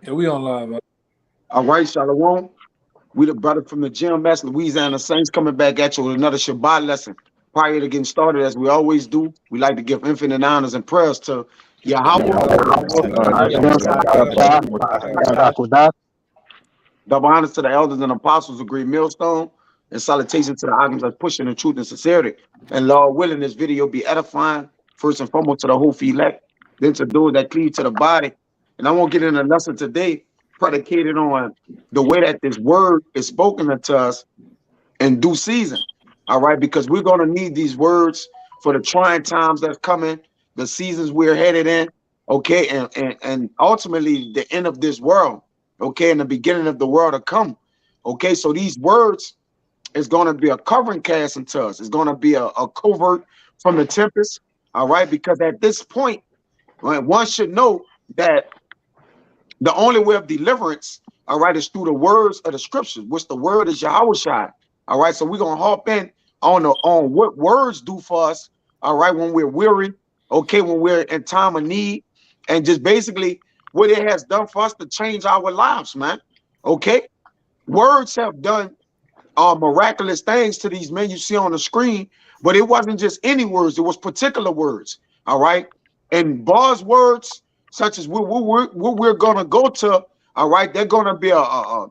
Yeah, we on live. All right, Shalom. We the brother from the gym, that's Louisiana Saints, coming back at you with another Shabbat lesson. Prior to getting started, as we always do, we like to give infinite honors and prayers to Yahweh, double honors to the elders and apostles of Great Millstone, and salutation to the items that's pushing the truth and sincerity. And Lord willing, this video be edifying, first and foremost to the whole elect, then to those that cleave to the body. And I won't get in a lesson today predicated on the way that this word is spoken unto us in due season. All right, because we're going to need these words for the trying times that's coming, the seasons we're headed in, okay, and ultimately the end of this world, okay, and the beginning of the world to come. Okay, so these words is going to be a covering cast into us. It's going to be a covert from the tempest. All right, because at this point, one should know that the only way of deliverance, all right, is through the words of the scriptures, which the word is Yahweh Shai. All right, so we're gonna hop in on what words do for us, all right, when we're weary, okay, when we're in time of need, and just basically what it has done for us to change our lives, man. Okay, words have done miraculous things to these men you see on the screen, but it wasn't just any words, it was particular words, all right, and buzzwords such as what we're gonna go to, all right, they're gonna be a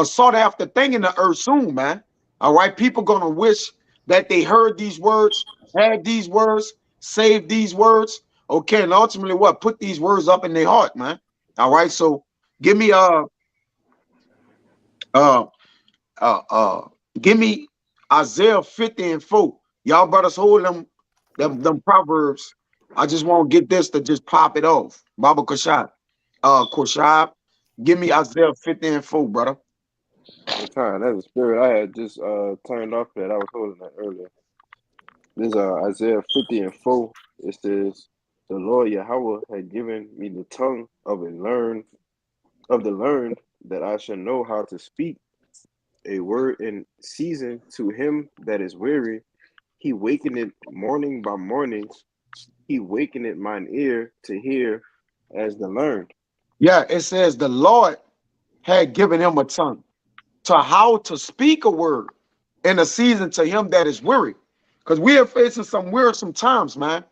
sought after thing in the earth soon, man. All right, people gonna wish that they heard these words, had these words, saved these words, okay, and ultimately what, put these words up in their heart, man. All right, so give me uh uh uh give me Isaiah 50 and 4. Y'all brothers hold them proverbs. I just want to get this to just pop it off. Baba Kashab. Koshab. Give me Isaiah 50 and 4, brother. What time? That's a spirit I had just turned off that I was holding that earlier. This is Isaiah 50 and 4. It says, "The Lord Yahweh had given me the tongue of the learned, that I should know how to speak a word in season to him that is weary. He wakeneth morning by morning. He wakeneth mine ear to hear as the learned." Yeah, it says the Lord had given him a tongue to how to speak a word in a season to him that is weary. Because we are facing some wearisome times, man.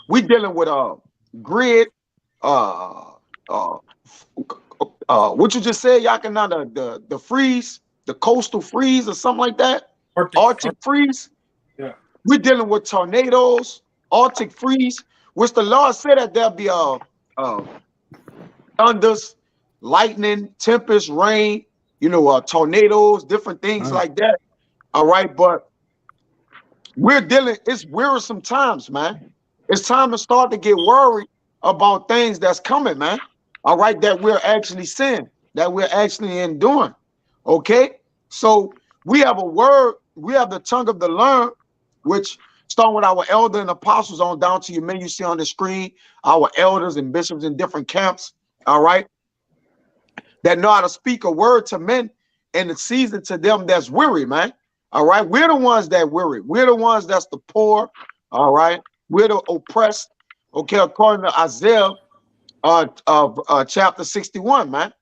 We dealing with grid, uh uh what you just said, Yakana, the freeze, the coastal freeze or something like that. Arctic freeze. Yeah. We're dealing with tornadoes, Arctic freeze, which the Lord said that there'll be thunders, lightning, tempest, rain, tornadoes, different things like that. All right, but it's wearisome times, man. It's time to start to get worried about things that's coming, man. All right, that we're actually seeing, that we're actually enduring. Okay, so we have a word, we have the tongue of the learned, which starting with our elder and apostles on down to your men you see on the screen, our elders and bishops in different camps. All right, that know how to speak a word to men in the season to them that's weary, man. All right, we're the ones that weary. We're the ones that's the poor. All right, we're the oppressed. Okay, according to Isaiah chapter 61, man.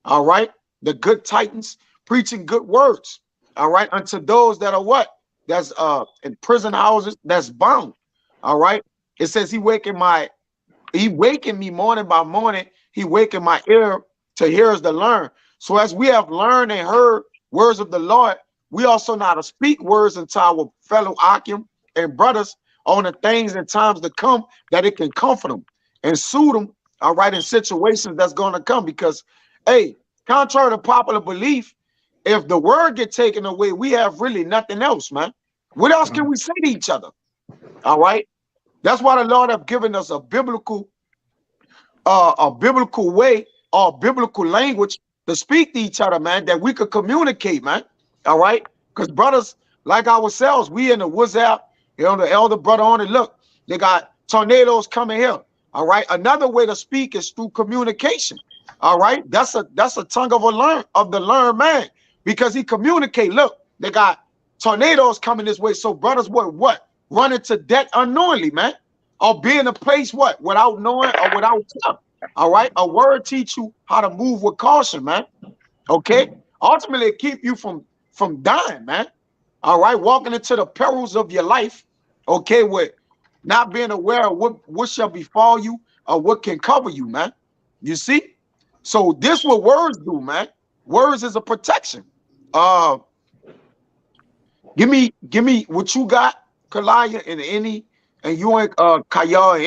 All right, the good titans preaching good words. All right, unto those that are what? That's in prison houses, that's bound. All right, it says he wakened me morning by morning. He wakened my ear to hear us to learn. So as we have learned and heard words of the Lord, we also know how to speak words into our fellow Akim and brothers on the things and times to come, that it can comfort them and soothe them, all right, in situations that's going to come. Because, hey, contrary to popular belief, if the word get taken away, we have really nothing else, man. What else can we say to each other? All right. That's why the Lord have given us a biblical way or biblical language to speak to each other, man, that we could communicate, man. All right. Because brothers like ourselves, we in the woods out, the elder brother on it. Look, they got tornadoes coming here. All right. Another way to speak is through communication. All right. That's a tongue of the learned man, because he communicate. Look, they got tornadoes coming this way. So brothers what? Run into debt unknowingly, man. Or be in a place what? Without knowing or without telling. All right. A word teach you how to move with caution, man. Okay. Ultimately, it keep you from dying, man. All right. Walking into the perils of your life. Okay. With not being aware of what shall befall you or what can cover you, man. You see? So this what words do, man. Words is a protection. Uh give me what you got, Kalaya, and you and Kaya,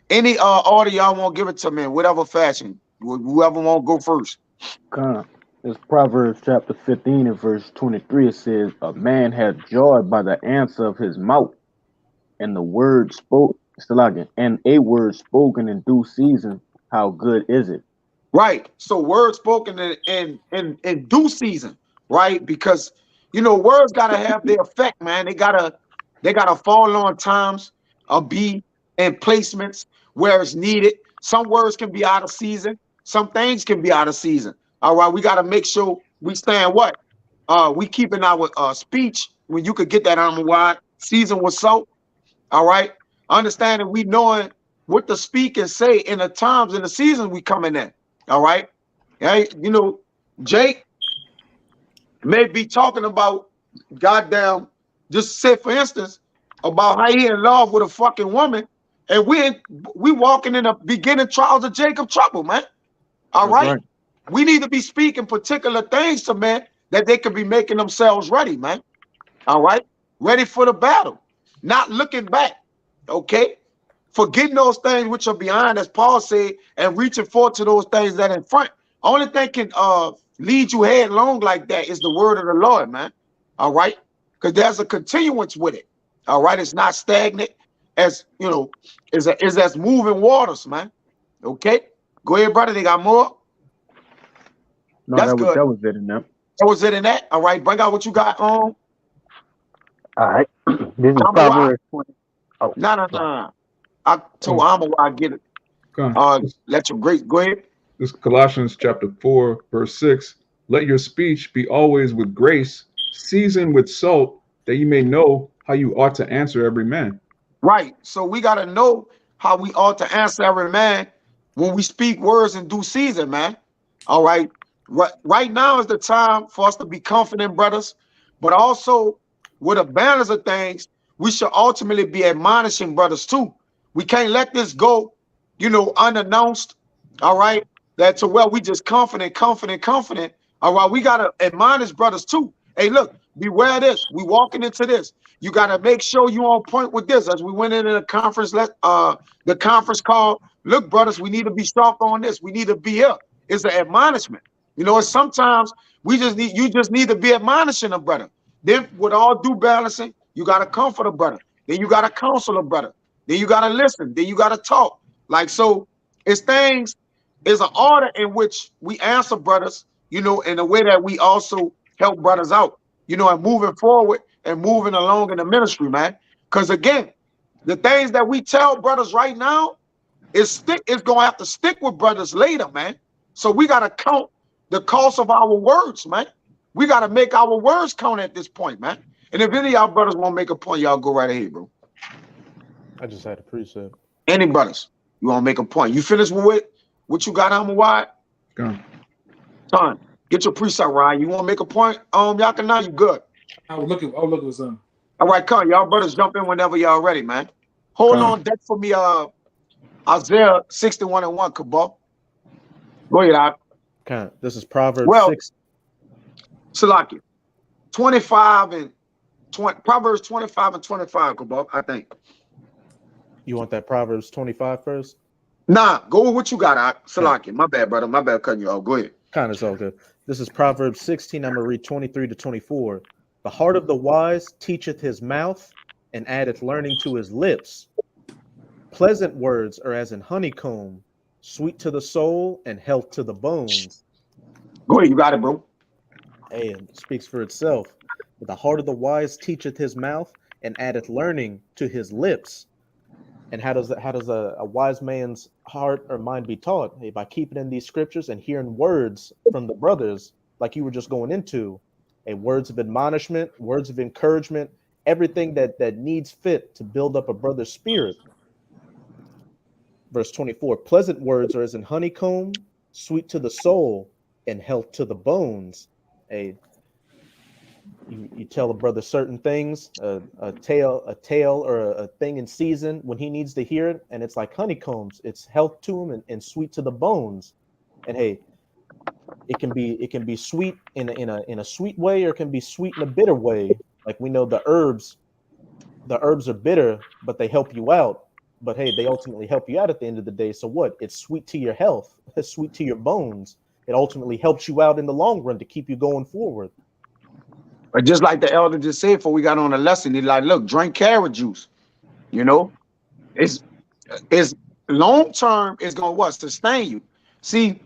any order y'all want, give it to me in whatever fashion. Whoever want to go first. Come. It's Proverbs chapter 15 and verse 23. It says, "A man hath joy by the answer of his mouth, and the word spoke, still again, and a word spoken in due season. How good is it?" Right. So words spoken in due season, right? Because words gotta have their effect, man. They gotta fall on times or be in placements where it's needed. Some words can be out of season, some things can be out of season. All right, we gotta make sure we stand what? We keeping our speech when you could get that on the wide season with salt. All right. Understanding we knowing what to speak and say in the times and the seasons we coming in. All right. Hey, Jake may be talking about goddamn, just say for instance, about how he in love with a fucking woman, and we walking in the beginning trials of Jacob trouble, man. All That's right. right. We need to be speaking particular things to men that they could be making themselves ready, man. All right. Ready for the battle, not looking back. Okay. Forgetting those things which are behind, as Paul said, and reaching forward to those things that in front. Only thing can lead you headlong like that is the word of the Lord, man. All right. Because there's a continuance with it. All right. It's not stagnant, as is as moving waters, man. Okay. Go ahead, brother. They got more. No, That's good. that was it in them. That was it in that. All right. Bring out what you got on. All right. This is I'm a why. Proverbs 20. Oh, No, no, sorry. no. I told Oh, Alma why I get it. come. Let your great go ahead. This is Colossians chapter 4, verse 6. Let your speech be always with grace, seasoned with salt, that you may know how you ought to answer every man. Right. So we got to know how we ought to answer every man when we speak words in due season, man. All right. Right now is the time for us to be confident, brothers, but also with a balance of things, we should ultimately be admonishing brothers too. We can't let this go, unannounced. All right. That to where we just confident, confident, confident. All right. We got to admonish brothers too. Hey, look, beware of this. We walking into this. You got to make sure you on point with this. As we went into the conference, the conference call. Look, brothers, we need to be sharp on this. We need to be here. It's an admonishment. It's sometimes you just need to be admonishing a brother. Then, with all due balancing, you got to comfort a brother. Then you got to counsel a brother. Then you got to listen. Then you got to talk. Like so, it's things. Is an order in which we answer brothers. In a way that we also help brothers out. And moving forward and moving along in the ministry, man. Because again, the things that we tell brothers right now is gonna have to stick with brothers later, man. So we gotta count the cost of our words, man. We gotta make our words count at this point, man. And if any of y'all brothers want to make a point, y'all go right ahead, bro. I just had a precept. Any brothers, you want to make a point? You finished with what you got on the wide? Come. Time. Get your precept right. You want to make a point? Y'all can now. You good? I was looking for something. All right, come. Y'all brothers jump in whenever y'all ready, man. Hold Come. on deck for me. Isaiah 61 and 1, Kabal. Go ahead, I. Kind of, this is Proverbs Well, 6. Salaki. 25 and 20. Proverbs 25 and 25, Kabal, I think. You want that Proverbs 25 first? Nah, go with what you got, I. Salaki. My bad, brother. My bad cutting you off. Go ahead. Kind of, all good. This is Proverbs 16. I'm going to read 23 to 24. The heart of the wise teacheth his mouth, and addeth learning to his lips. Pleasant words are as an honeycomb, sweet to the soul and health to the bones. Go ahead. You got it, bro. Hey, it speaks for itself. But the heart of the wise teacheth his mouth, and addeth learning to his lips. And how does a wise man's heart or mind be taught? Hey, by keeping in these scriptures and hearing words from the brothers, like you were just going into, words of admonishment, words of encouragement, everything that needs fit to build up a brother's spirit. Verse 24, pleasant words are as in honeycomb, sweet to the soul and health to the bones. Hey, you tell a brother certain things, a tale or a thing in season when he needs to hear it, and it's like honeycombs. It's health to him and sweet to the bones. And hey, it can be sweet in a sweet way, or it can be sweet in a bitter way. Like we know the herbs are bitter, but they help you out. But hey, they ultimately help you out at the end of the day. So what? It's sweet to your health. It's sweet to your bones. It ultimately helps you out in the long run to keep you going forward. But just like the elder just said before we got on the lesson, he's like, look, drink carrot juice. You know, it's long term. It's gonna what sustain you. See,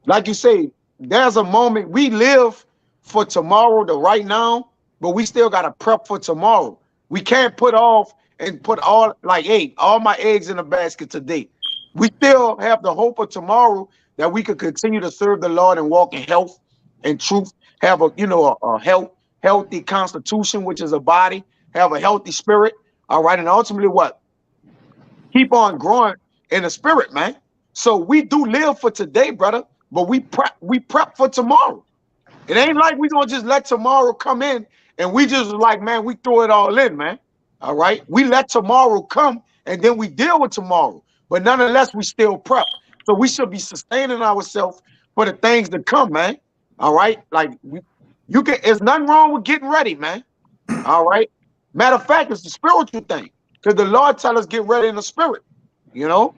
like you say, there's a moment we live for tomorrow, the right now, but we still gotta prep for tomorrow. We can't put off and put all like, hey, all my eggs in a basket today. We still have the hope of tomorrow that we could continue to serve the Lord and walk in health and truth. Have a healthy constitution, which is a body. Have a healthy spirit. All right, and ultimately, what? Keep on growing in the spirit, man. So we do live for today, brother, but we prep for tomorrow. It ain't like we gonna just let tomorrow come in and we just like, man, we throw it all in, man. All right. We let tomorrow come and then we deal with tomorrow. But nonetheless, we still prep. So we should be sustaining ourselves for the things to come, man. All right. Like there's nothing wrong with getting ready, man. All right. Matter of fact, it's the spiritual thing. Because the Lord tell us get ready in the spirit. You know?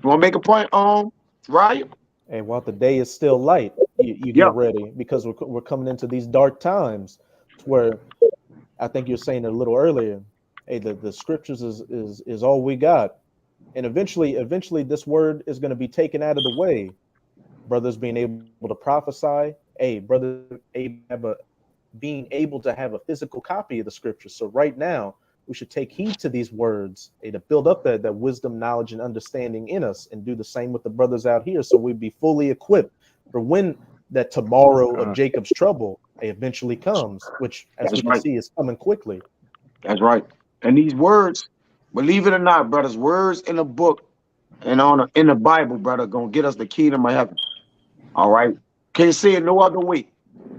You want to make a point, right? And while the day is still light, you Yeah. get ready, because we're coming into these dark times where I think you're saying it a little earlier. Hey, the scriptures is all we got. And eventually this word is going to be taken out of the way. Brothers being able to prophesy, hey, being able to have a physical copy of the scripture. So right now, we should take heed to these words, to build up that wisdom, knowledge, and understanding in us, and do the same with the brothers out here, so we'd be fully equipped for when that tomorrow of Jacob's trouble eventually comes, which, as That's we can right. see, is coming quickly. That's right. And these words, believe it or not, brothers, words in the book and in the Bible, brother, gonna get us the kingdom of heaven. All right. Can't say it no other way.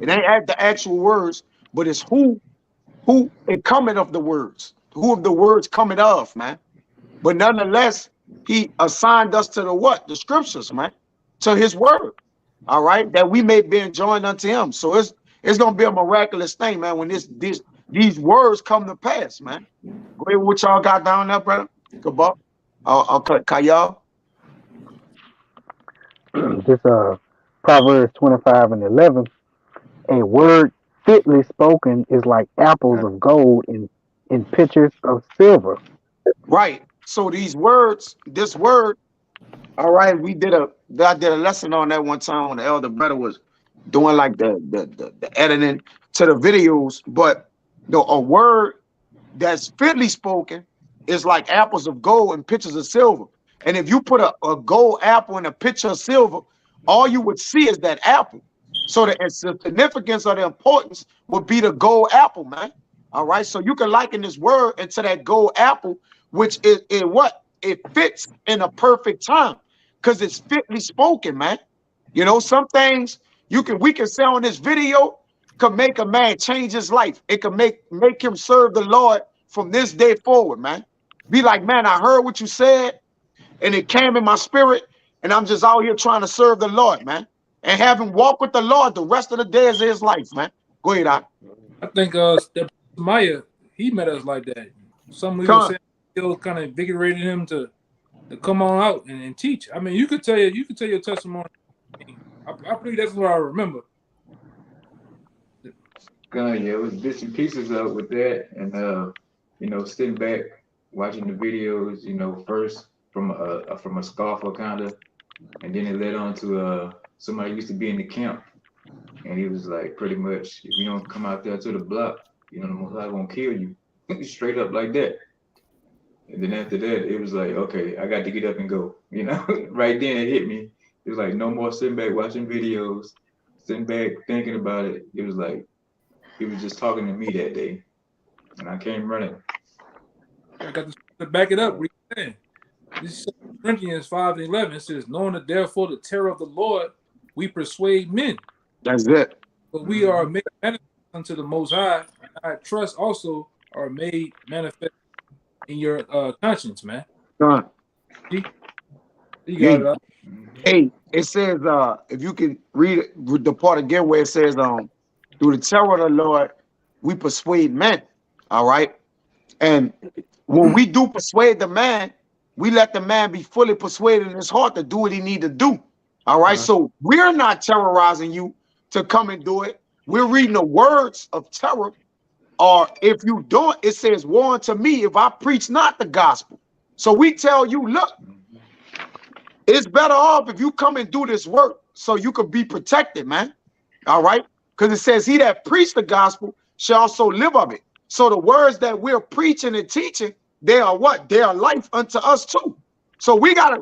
It ain't at the actual words, but it's who it coming of the words, who of the words coming of, man. But nonetheless, he assigned us to the what? The scriptures, man, to his word. All right, that we may be enjoined unto him. So it's gonna be a miraculous thing, man, when these words come to pass, man. Go ahead, what y'all got down there, brother? Goodbye. I'll cut Kayal. This Proverbs 25:11. A word fitly spoken is like apples of gold in pitchers of silver. Right. So these words, this word, all right, I did a lesson on that one time when the elder brother was doing like the editing to the videos, but a word that's fitly spoken is like apples of gold and pitchers of silver. And if you put a gold apple in a pitcher of silver, all you would see is that apple. So the significance or the importance would be the gold apple, man. All right. So you can liken this word into that gold apple, which is what? It fits in a perfect time because it's fitly spoken, man. You know, some things we can say on this video could make a man change his life. It could make him serve the Lord from this day forward, man. Be like, man, I heard what you said, and it came in my spirit, and I'm just out here trying to serve the Lord, man. And have him walk with the Lord the rest of the days of his life, man. Go ahead, Doc. I think Maya, he met us like that. Some we were Come. saying still kind of invigorated him to come on out and teach. I mean, you could tell your testimony. I believe that's what I remember. Yeah, it was bits and pieces of with that, and sitting back watching the videos. First from a scoffer kind of, and then it led on to somebody used to be in the camp, and he was like, pretty much, if you don't come out there to the block, the Most High gonna kill you, straight up like that. And then after that, it was like, okay, I got to get up and go. Right then it hit me. It was like no more sitting back watching videos, sitting back thinking about it. It was like he was just talking to me that day, and I came running. I got to back it up. What you saying? This is 2 Corinthians 5:11. It says, knowing that therefore the terror of the Lord, we persuade men. That's it. But we are made manifest unto the Most High, and our trust also are made manifest in your conscience, man. Done. See? You got it up. Hey, it says, if you can read the part again where it says, through the terror of the Lord, we persuade men. All right. And when we do persuade the man, we let the man be fully persuaded in his heart to do what he need to do. All right. So we're not terrorizing you to come and do it. We're reading the words of terror. Or if you don't, it says, woe unto me if I preach not the gospel. So we tell you, look, it's better off if you come and do this work so you could be protected, man. All right. Because it says he that preached the gospel shall also live of it. So the words that we're preaching and teaching, they are what? They are life unto us too. So we got to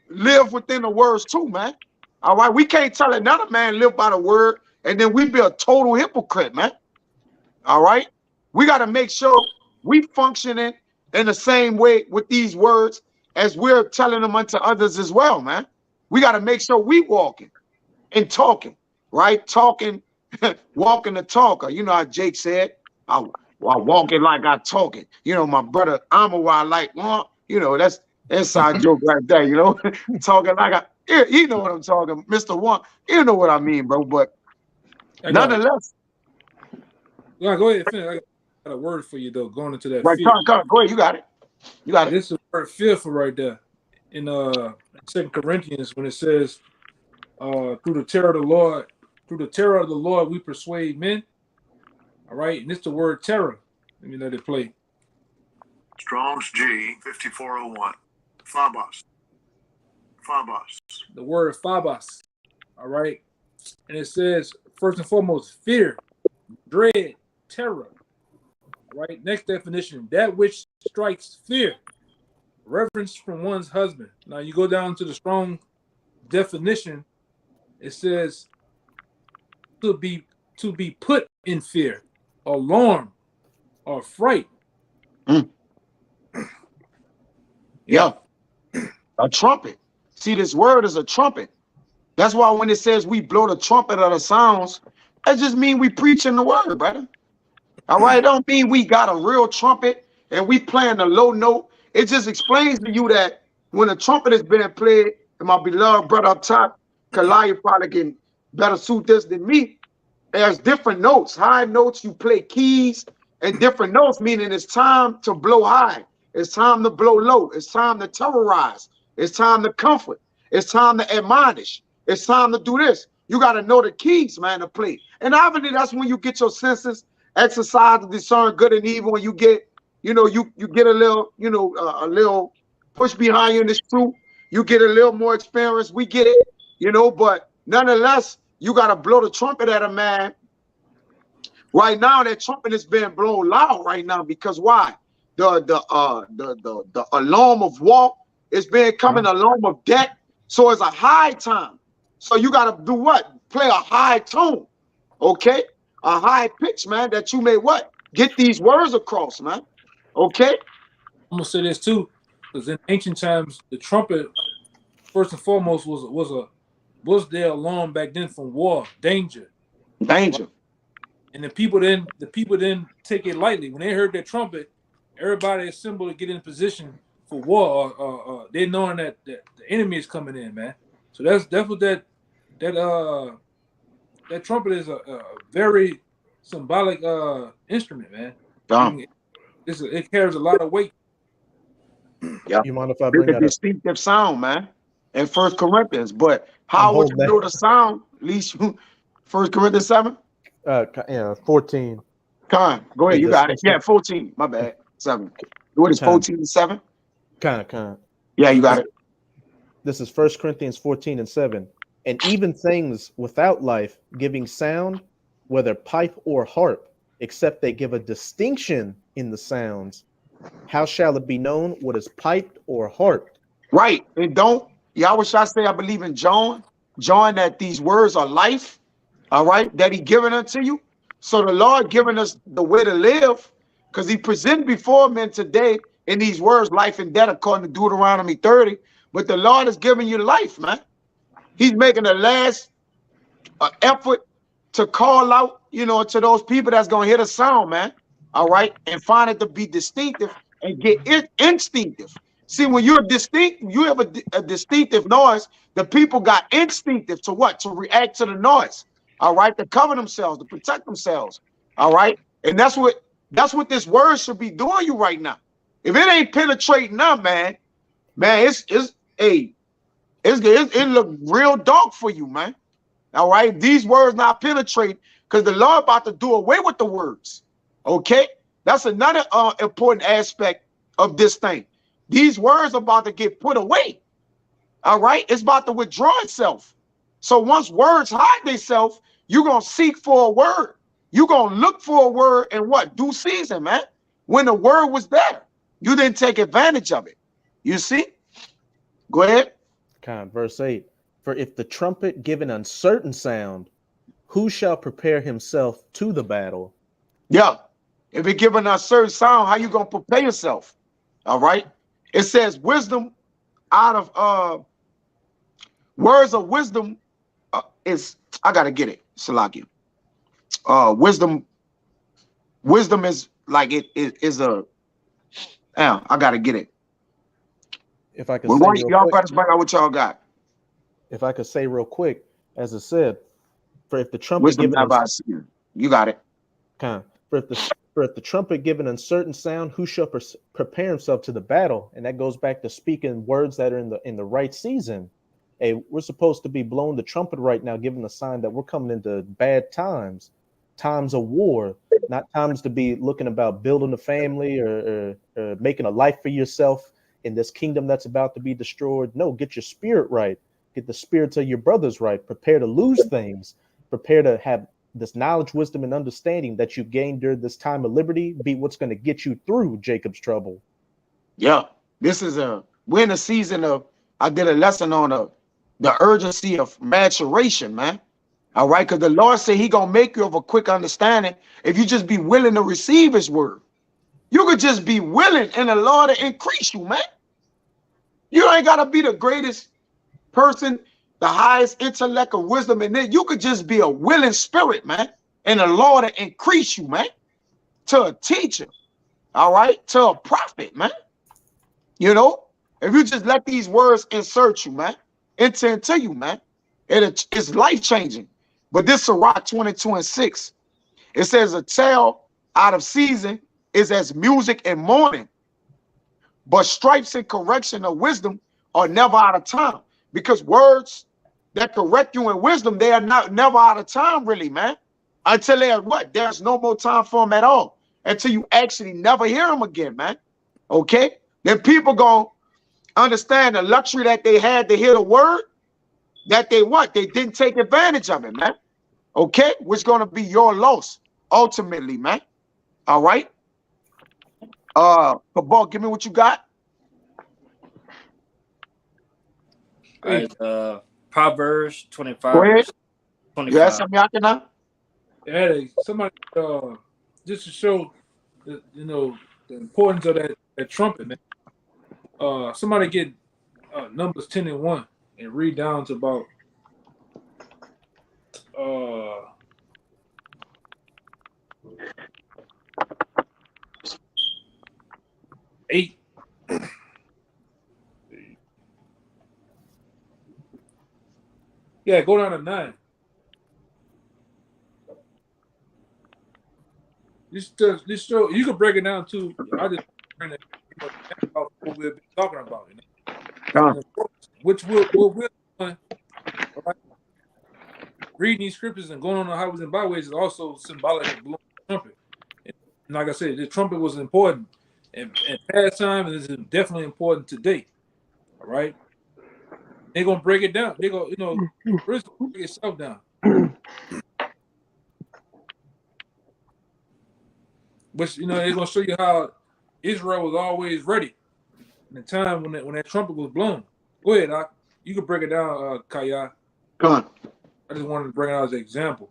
live within the words too, man. All right. We can't tell another man live by the word and then we be a total hypocrite, man. All right. We got to make sure we functioning in the same way with these words as we're telling them unto others as well, man. We got to make sure we walking and talking, right? Talking, walking the talker. You know how Jake said, I walking like I talking. You know, my brother Amawai like, you know, that's inside joke right there, you know, talking like you know what I'm talking, Mr. One, you know what I mean, bro. But nonetheless. Yeah, go ahead, finish. I got a word for you though, going into that Right, fear. go ahead, you got it. You got it. This is the word fearful right there in 2 Corinthians when it says, through the terror of the Lord, we persuade men. All right, and it's the word terror. Let me let it play. Strong's G 5401. Phobos. The word phobos. All right, and it says first and foremost, fear, dread, terror. All right. Next definition: that which strikes fear. Reverence from one's husband. Now you go down to the strong definition. It says to be put in fear, alarm, or fright. Yeah. A trumpet. See, this word is a trumpet. That's why when it says we blow the trumpet of the sounds, that just mean we preaching the word, brother. All right. It don't mean we got a real trumpet and we playing a low note. It just explains to you that when a trumpet is being played, and my beloved brother up top, Kalaya probably can better suit this than me. There's different notes, high notes, you play keys, and different notes, meaning it's time to blow high. It's time to blow low. It's time to terrorize. It's time to comfort. It's time to admonish. It's time to do this. You got to know the keys, man, to play. And obviously, that's when you get your senses exercised to discern good and evil, and you get, you know, you get a little, you know, a little push behind you in this truth. You get a little more experience. We get it, you know, but nonetheless, you got to blow the trumpet at a man. Right now, that trumpet is being blown loud right now because why? The alarm of war is becoming alarm of death. So it's a high time. So you got to do what? Play a high tone, okay? A high pitch, man, that you may what? Get these words across, man. Okay? I'm gonna say this too, because in ancient times, the trumpet, first and foremost, was their alarm back then from war, danger. And the people didn't take it lightly. When they heard that trumpet, everybody assembled to get in position for war. They knowing that the enemy is coming in, man. So that's what that trumpet is a very symbolic instrument, man. It carries a lot of weight. Yeah. You mind if I bring a that distinctive sound, man, in 1 Corinthians. But how would you know the sound? At least 1 Corinthians 7? 14. Go ahead, you got it. Yeah, 14. My bad. 7. What is 14 and 7? Yeah, you got it. This is 1 Corinthians 14 and 7. And even things without life giving sound, whether pipe or harp, except they give a distinction in the sounds, how shall it be known what is piped or harped? Right. And don't, Yahweh shall say, I believe in John, that these words are life, all right, that he given unto you. So the Lord giving us the way to live, because he presented before men today in these words, life and death, according to Deuteronomy 30. But the Lord is giving you life, man. He's making a last effort to call out, you know, to those people that's gonna hear the sound, man. All right, and find it to be distinctive and get it instinctive. See, when you're distinct, you have a distinctive noise. The people got instinctive to what? To react to the noise. All right, to cover themselves, to protect themselves. All right, and that's what this word should be doing you right now. If it ain't penetrating now, man, it look real dark for you, man. All right, these words not penetrate because the Lord about to do away with the words. Okay, that's another important aspect of this thing. These words are about to get put away. All right, it's about to withdraw itself. So once words hide themselves, you're gonna seek for a word. You're gonna look for a word in what? Due season, man. When the word was there, you didn't take advantage of it. You see? Go ahead. Verse 8. For if the trumpet give an uncertain sound, who shall prepare himself to the battle? Yeah. If it give an uncertain sound, how you gonna prepare yourself? All right. It says wisdom out of words of wisdom is, I gotta get it, Salakia. Wisdom is like it is a, yeah, I gotta get it. If I could Well, say real y'all quick, brothers bring out what y'all got. if I could say real quick, as I said, for if the trumpet Wisdom give not by seer. You got it. for if the trumpet give an uncertain sound, who shall prepare himself to the battle? And that goes back to speaking words that are in the right season. Hey, we're supposed to be blowing the trumpet right now, giving a sign that we're coming into bad times, times of war, not times to be looking about building a family or making a life for yourself in this kingdom that's about to be destroyed. No, get your spirit right. Get the spirits of your brothers right. Prepare to lose things. Prepare to have this knowledge, wisdom, and understanding that you gained during this time of liberty be what's going to get you through Jacob's trouble. Yeah. We're in a season of, I did a lesson on the urgency of maturation, man. All right, because the Lord said he gonna make you of a quick understanding if you just be willing to receive his word. You could just be willing and the Lord to increase you, man. You ain't gotta be the greatest person, the highest intellect or wisdom in it. You could just be a willing spirit, man, and the Lord to increase you, man, to a teacher, all right, to a prophet, man. You know, if you just let these words insert you, man, enter into you, man, it's life changing. But this Sirach 22:6, it says a tale out of season is as music and mourning, but stripes and correction of wisdom are never out of time. Because words that correct you in wisdom, they are never out of time, really, man. Until they are what? There's no more time for them at all. Until you actually never hear them again, man. Okay? Then people gonna understand the luxury that they had to hear the word, that they didn't take advantage of it, man. Okay? Which gonna be your loss, ultimately, man. All right? Cabal, give me what you got. All right, Proverbs 25. Go ahead. Verse 25. You have something out there now? Yeah, somebody just to show the, the importance of that trumpet, man. Somebody get Numbers 10:1 and read down to about 8. Yeah, go down to 9. This show you can break it down too. I just about what we've been talking about, which we're doing. Right? Reading these scriptures and going on the highways and byways is also symbolic of blowing the trumpet. And like I said, the trumpet was important in past time, and it's definitely important today. All right, they're gonna break it down. They're gonna, first break itself down. But they're gonna show you how Israel was always ready in the time when that trumpet was blown. Go ahead, Doc. You can break it down, Kaya. Come on. I just wanted to bring it out as an example.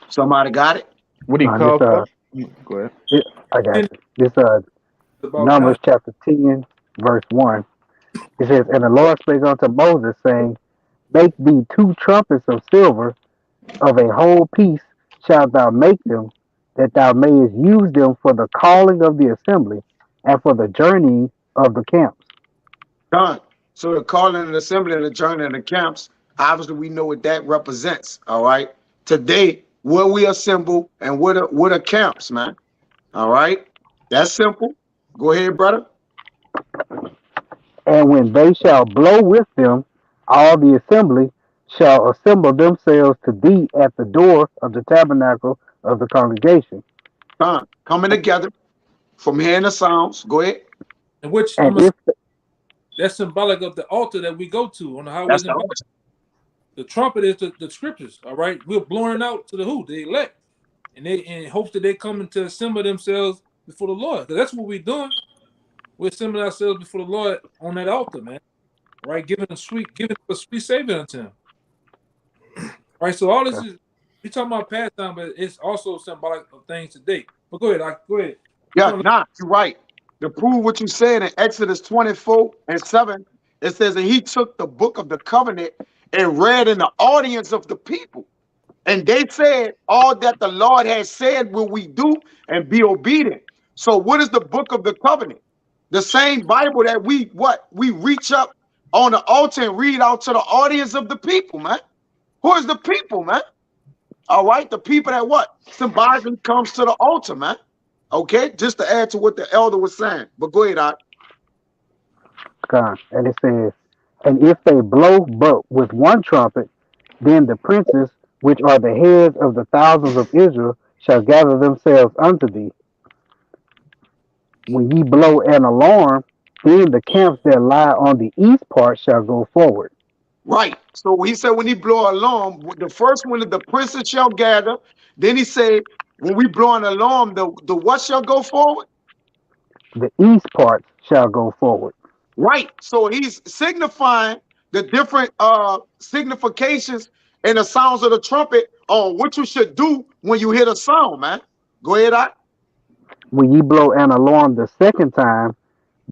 Somebody got it? What he called? Go ahead. I got And you. This about Numbers God. chapter 10, verse 1. It says, And the Lord spake unto Moses, saying, Make thee 2 trumpets of silver, of a whole piece shalt thou make them, that thou mayest use them for the calling of the assembly, and for the journeying of the camps. Done. So the calling and assembly and the journey and the camps, obviously we know what that represents. All right. Today, where we assemble and what are camps, man. All right. That's simple. Go ahead, brother. And when they shall blow with them, all the assembly shall assemble themselves to thee at the door of the tabernacle of the congregation. Done. Coming together from hearing the sounds. Go ahead. And which And if that's symbolic of the altar that we go to on the That's highways the and byways. The trumpet is the scriptures. All right, we're blowing out to the who? The elect, and they in hopes that they come to assemble themselves before the Lord. Because that's what we're doing. We're assembling ourselves before the Lord on that altar, man. Right, giving a sweet savior unto him. Right, so all this is we talking about past time, but it's also symbolic of things today. But go ahead, go ahead. Yeah, nah, you're right. To prove what you said in Exodus 24:7, it says, and he took the book of the covenant and read in the audience of the people. And they said, all that the Lord has said will we do and be obedient. So what is the book of the covenant? The same Bible that we reach up on the altar and read out to the audience of the people, man. Who is the people, man? All right, the people that what? Symbolically comes to the altar, man. Okay, just to add to what the elder was saying. But go ahead, and it says, And if they blow but with one trumpet, then the princes, which are the heads of the thousands of Israel, shall gather themselves unto thee. When ye blow an alarm, then the camps that lie on the east part shall go forward. Right. So he said when he blow an alarm, the first one is the princes shall gather. Then he said, when we blow an alarm, the what shall go forward? The east parts shall go forward. Right. So he's signifying the different significations and the sounds of the trumpet on what you should do when you hear the sound, man. Go ahead, When ye blow an alarm the second time,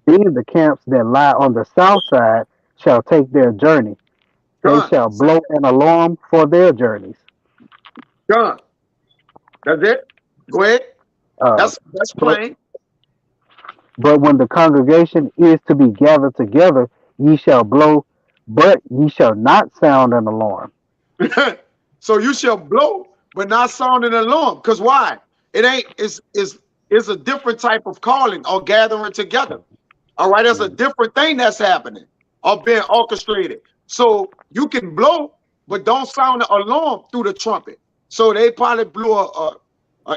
then the camps that lie on the south side shall take their journey. They Done. shall blow an alarm for their journeys. Done. That's it. Go ahead. Uh, That's but plain. but when the congregation is to be gathered together, ye shall blow, but ye shall not sound an alarm. So you shall blow, but not sound an alarm. Because why? It ain't, it's a different type of calling or gathering together. All right, there's a different thing that's happening or being orchestrated. So you can blow, but don't sound the alarm through the trumpet. So they probably blew a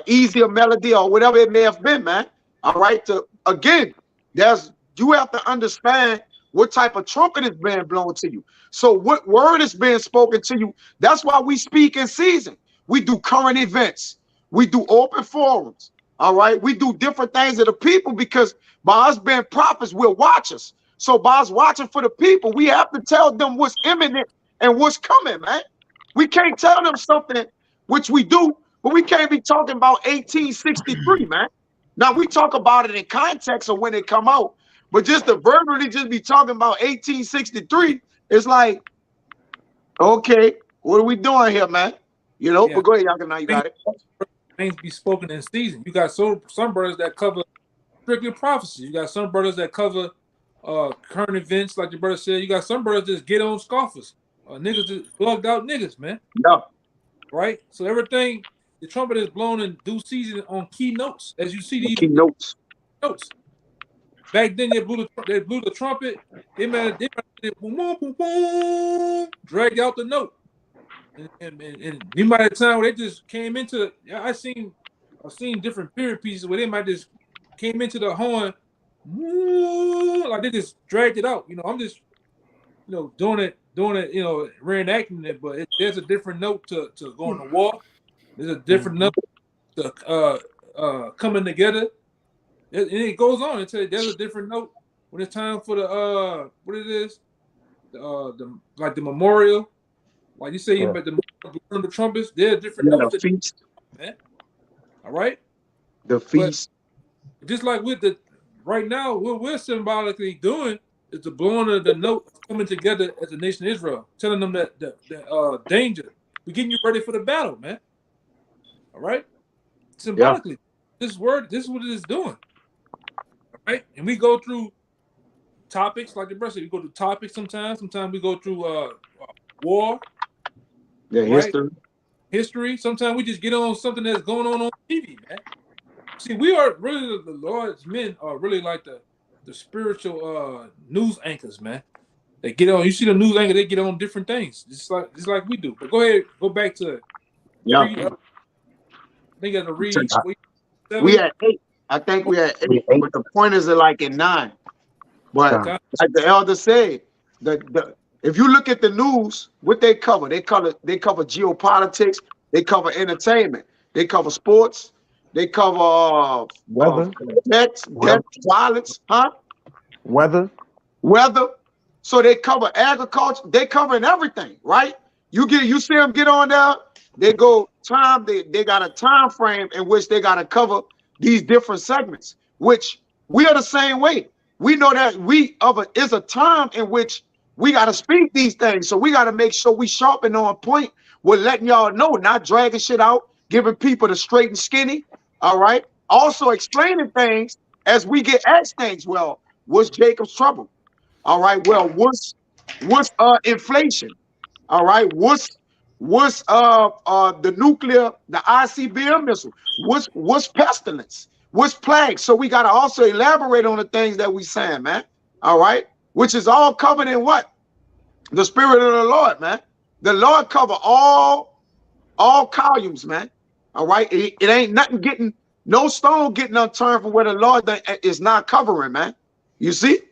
easier melody or whatever it may have been, man. All right. Again, you have to understand what type of trumpet is being blown to you. So what word is being spoken to you? That's why we speak in season. We do current events. We do open forums. All right. We do different things to the people because by us being prophets, we're watchers. So by us watching for the people, we have to tell them what's imminent and what's coming, man. We can't tell them something, which we do, but we can't be talking about 1863, man. Now we talk about it in context of when it come out, but just to verbally just be talking about 1863, it's like, okay, what are we doing here, man? You know, Yeah, but go ahead, y'all. Now you got it. things be spoken in season. You got some brothers that cover strictly prophecy. You got some brothers that cover current events, like the brother said. You got some brothers just get on scoffers. Niggas just bugged out niggas, man. Yeah. Right? So everything, the trumpet is blown in due season on key notes. As you see these Keynotes. notes. Back then they blew the trumpet. They made boom, boom, boom, boom, drag out the note. And you might have time where they just came into I've seen different period pieces where they might just came into the horn like they just dragged it out. I'm just doing it, reenacting it, but there's a different note to going to war. There's a different note to coming together. And it goes on until there's a different note when it's time for the what it is, the memorial. Like you say, you make the trumpets. There are different Yeah, the notes, feast. man. All right. the feast. Just like with the right now, what we're symbolically doing is the blowing of the note, coming together as a nation of Israel, telling them that the danger. We're getting you ready for the battle, man. All right, symbolically, this is what it is doing. All right, and we go through topics like the rest of we go through topics sometimes. Sometimes we go through war, The history. history. Sometimes we just get on something that's going on TV, man. See, we are really the Lord's men are really like the spiritual news anchors, man. They get on. You see the news anchor, they get on different things, just like we do. But go ahead, go back to read. I think I got to read. We at 8. I think we at 8, but the pointers are like at 9. But like the elder said, if you look at the news, what they cover geopolitics, they cover entertainment, they cover sports, they cover Weather. death, violence, Weather. So they cover agriculture, they covering everything, right? You see them get on there, they go time, they got a time frame in which they got to cover these different segments, which we are the same way. We know that is a time in which we got to speak these things. So we got to make sure we sharpen on point. We're letting y'all know, not dragging shit out, giving people the straight and skinny. All right. Also explaining things as we get asked things. Well, what's Jacob's trouble? All right. Well, what's inflation? All right. What's the nuclear, the ICBM missile? What's pestilence? What's plague? So we got to also elaborate on the things that we saying, man. All right. Which is all covered in what? The Spirit of the Lord, man. The Lord cover all columns, man. All right. It ain't nothing getting, no stone getting unturned from where the Lord is not covering, man. You see?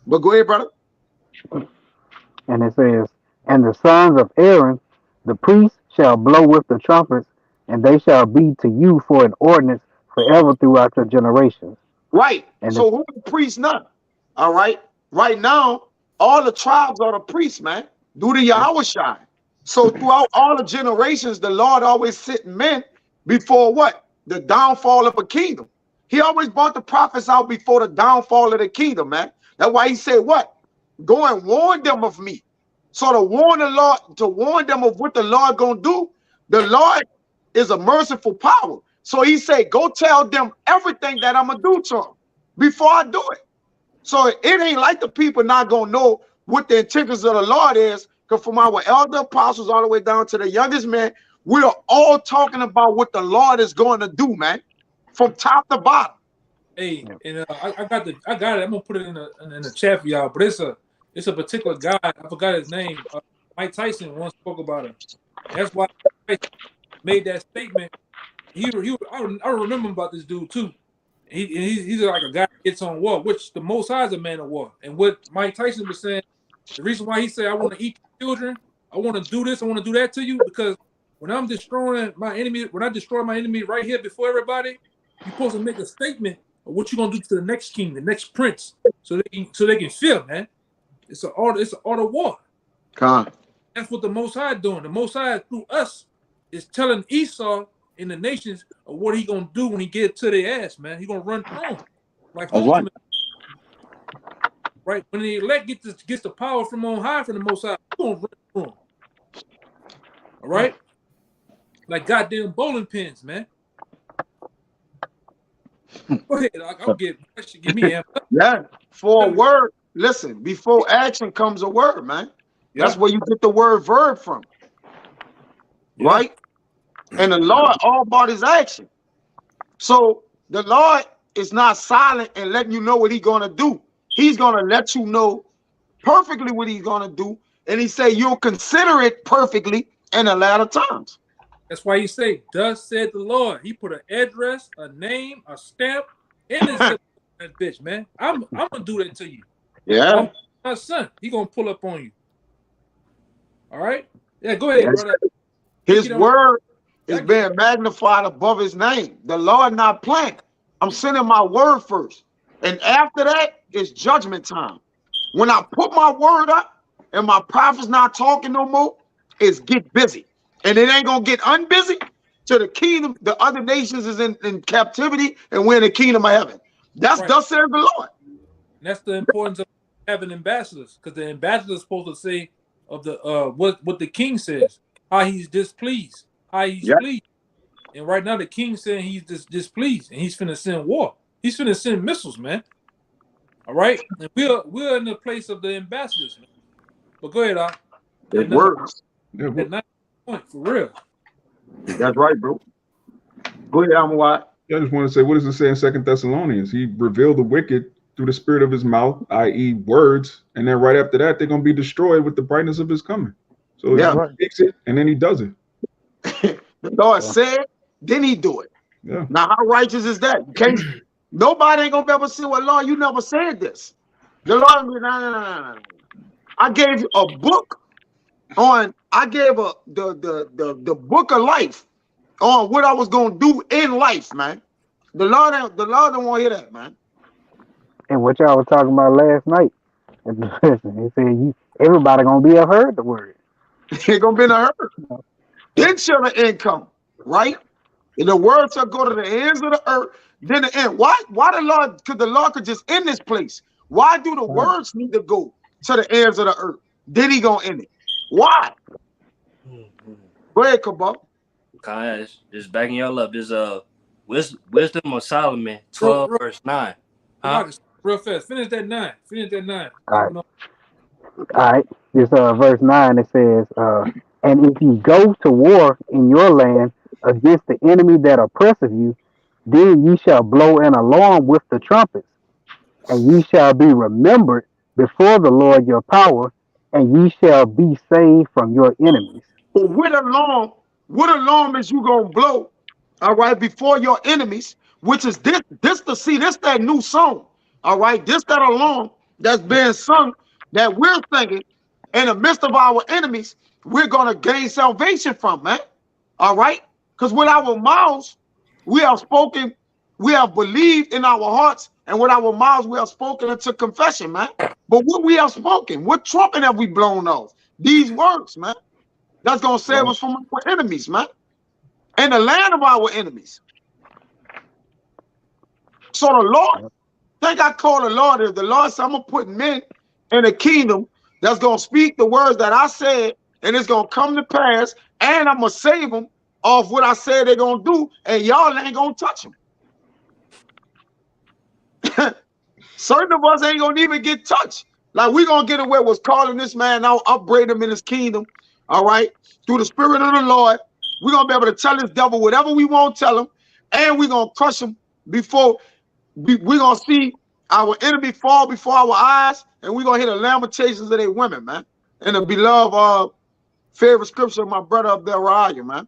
But go ahead, brother. And it says, and the sons of Aaron, the priests, shall blow with the trumpets, and they shall be to you for an ordinance forever throughout your generations. Right. And so who the priests not? All right. Right now, all the tribes are the priests, man. Due to Yahushua. So throughout all the generations, the Lord always sitting men before what? The downfall of a kingdom. He always brought the prophets out before the downfall of the kingdom, man. That's why he said what? Go and warn them of me. So to warn the Lord, to warn them of what the Lord gonna do, the Lord is a merciful power. So he said, go tell them everything that I'm gonna do to them before I do it. So it ain't like the people not gonna know what the intentions of the Lord is, because from our elder apostles all the way down to the youngest man, we're all talking about what the Lord is going to do, man, from top to bottom. Hey, and I got it. I'm gonna put it in the chat for y'all. But it's a particular guy. I forgot his name. Mike Tyson once spoke about him. That's why Tyson made that statement. I remember about this dude too. He's like a guy that gets on war, which the Most High is a man of war. And what Mike Tyson was saying, the reason why he said, I want to eat children, I want to do this, I want to do that to you, because when I'm destroying my enemy, when I destroy my enemy right here before everybody, you're supposed to make a statement of what you're gonna do to the next king, the next prince, so they can feel, man. It's an art of war. That's what the Most High doing. The Most High through us is telling Esau in the nations of what he gonna do when he get to their ass, man. He gonna run home, like homecoming. Right when the elect gets the power from on high from the Most High, he gonna run through him. All right, like goddamn bowling pins, man. Go ahead, I'll give me amp. Yeah, for a word. Listen, before action comes a word, man. That's where you get the word verb from, right? And the Lord all about his action. So the Lord is not silent and letting you know what he's gonna do. He's gonna let you know perfectly what he's gonna do, and he say you'll consider it perfectly in the latter times. That's why he say, "Thus said the Lord." He put an address, a name, a stamp, and his that bitch, man. I'm gonna do that to you. Yeah, my son, he gonna pull up on you. All right, yeah, go ahead, brother. His word is being magnified above his name. The Lord not playing. I'm sending my word first, and after that, it's judgment time. When I put my word up and my prophet's not talking no more, it's get busy. And it ain't gonna get unbusy to the kingdom. The other nations is in captivity, and we're in the kingdom of heaven. That's Right. thus says the Lord. And that's the importance of having ambassadors, because the ambassador is supposed to say of the what the king says, how he's displeased, how he's Yeah. pleased. And right now the king's saying he's displeased, and he's finna send war. He's finna send missiles, man. All right, and we're in the place of the ambassadors, man. But go ahead, Doc. It works. Yeah, That 9 point for real. That's right, bro. Go ahead, Amawad. I just want to say, what does it say in 2 Thessalonians? He revealed the wicked through the spirit of his mouth, i.e., words, and then right after that, they're going to be destroyed with the brightness of his coming. So Yeah. he speaks it, and then he does it. The Lord said, then he do it. Yeah. Now, how righteous is that? You can't, nobody ain't gonna be able to say, well, Lord, you never said this. The Lord, no. I gave you a book on, I gave the book of life on what I was gonna do in life, man. The Lord don't want to hear that, man. And what y'all was talking about last night at the session, he said everybody gonna be have heard the word. Ain't gonna be in a hurry. Then shall the end come, right? And the word shall go to the ends of the earth. Then the end. Why the Lord? Because the Lord could just end this place. Why do the words need to go to the ends of the earth? Then he gonna end it. Why? Go ahead, Kabal. Kyle, just backing y'all up. This Wisdom of Solomon 12 verse 9. Huh? Real fast. Finish that 9. Finish that 9. All right. This verse 9, it says, and if you go to war in your land against the enemy that oppresseth you, then ye shall blow an alarm with the trumpets, and ye shall be remembered before the Lord your power, and ye shall be saved from your enemies. What alarm is you gonna blow? All right, before your enemies, which is this that new song. All right, this that alarm that's being sung that we're singing in the midst of our enemies, we're gonna gain salvation from, man. All right, because with our mouths we have spoken, we have believed in our hearts, and with our mouths we have spoken into confession, man. But what we have spoken, what trumpet have we blown off? These words, man. That's gonna save us from our enemies, man, and the land of our enemies. So the Lord, think I call the Lord is the Lord said, I'm gonna put men in the kingdom that's gonna speak the words that I said, and it's gonna come to pass, and I'm gonna save them off what I said they're gonna do, and y'all ain't gonna touch them. Certain of us ain't gonna even get touched. Like we gonna get away with calling this man now, upbraid him in his kingdom. All right, through the spirit of the Lord, we're gonna be able to tell this devil whatever we want to tell him, and we're gonna crush him before we're gonna see our enemy fall before our eyes, and we're gonna hear the lamentations of their women, man. And the beloved favorite scripture of my brother up there, Raya, man.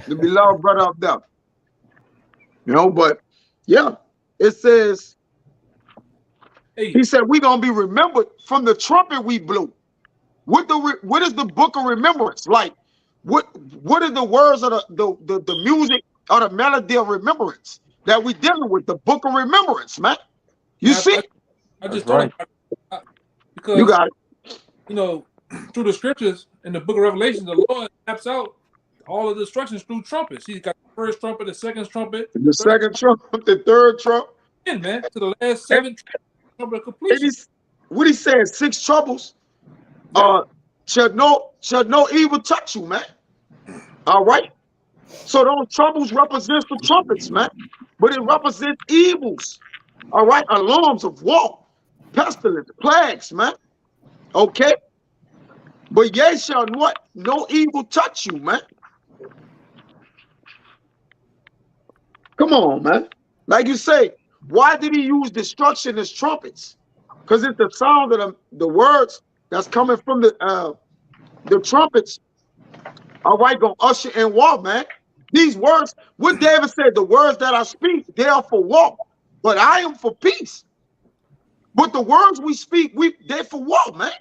The beloved brother up there. You know, but yeah, it says, he said, we're gonna be remembered from the trumpet we blew. What is the book of remembrance? Like, what are the words of the music or the melody of remembrance that we dealing with? The book of remembrance, man. You see? I just thought about it because you got it. You know, through the scriptures in the book of Revelation, the Lord taps out all of the instructions through trumpets. He's got the first trumpet, the second trumpet, the second trumpet, the third trumpet, and man, to the last 7 trumpet completion. What he said, 6 troubles. Should no evil touch you, man. All right. So those troubles represent the trumpets, man. But it represents evils. All right, alarms of war, pestilence, plagues, man. Okay. But ye shall what? No evil touch you, man. Come on, man. Like you say, why did he use destruction as trumpets? Because it's the sound of the words that's coming from the trumpets. All right, gonna usher in war, man. These words, what David said, the words that I speak, they are for war, but I am for peace. But the words we speak, they're for war, man.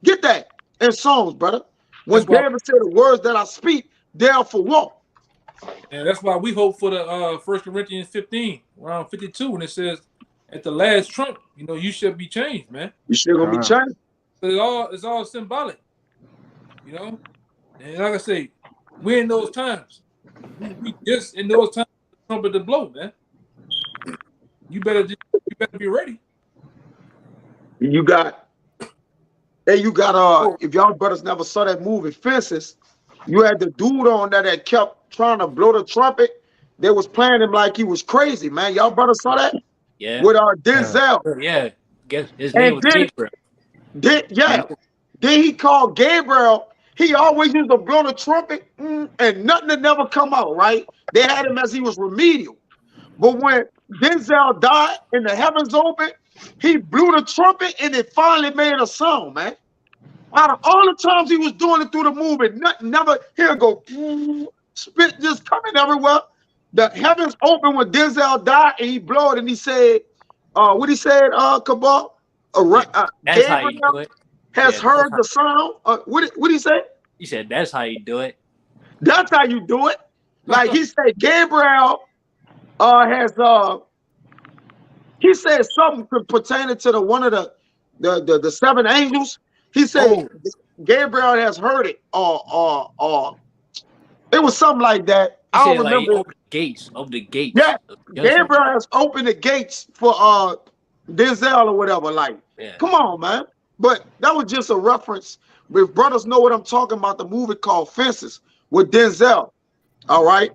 Get that in Psalms, brother. When David said the words that I speak, they are for war. And that's why we hope for the 1 Corinthians 15, around 52, when it says, at the last trump, you know, you should be changed, man. You should gonna be changed. It's all symbolic, you know. And like I say, we're in those times. We just in those times the trumpet to blow, man. You better be ready. You got if y'all brothers never saw that movie Fences, you had the dude on there that kept trying to blow the trumpet. They was playing him like he was crazy, man. Y'all brothers saw that? Yeah. With Denzel. Yeah. Guess his name And was Gabriel. Then he called Gabriel. He always used to blow the trumpet and nothing had never come out, right? They had him as he was remedial. But when Denzel died and the heavens opened, he blew the trumpet and it finally made a sound, man. Out of all the times he was doing it through the movie, nothing never, here go, spit just coming everywhere. The heavens opened when Denzel died and he blew it and he said, what he said, Cabal? That's how you Gabriel do it. has heard the sound. What did he say? He said that's how you do it. That's how you do it. Like he said, Gabriel he said something pertaining to the one of the seven angels. He said Gabriel has heard it, or it was something like that. He I said don't like remember. open the gates. Yeah, Gabriel has opened the gates for Denzel or whatever. Like, come on, man. But that was just a reference. If brothers know what I'm talking about, the movie called Fences with Denzel. All right,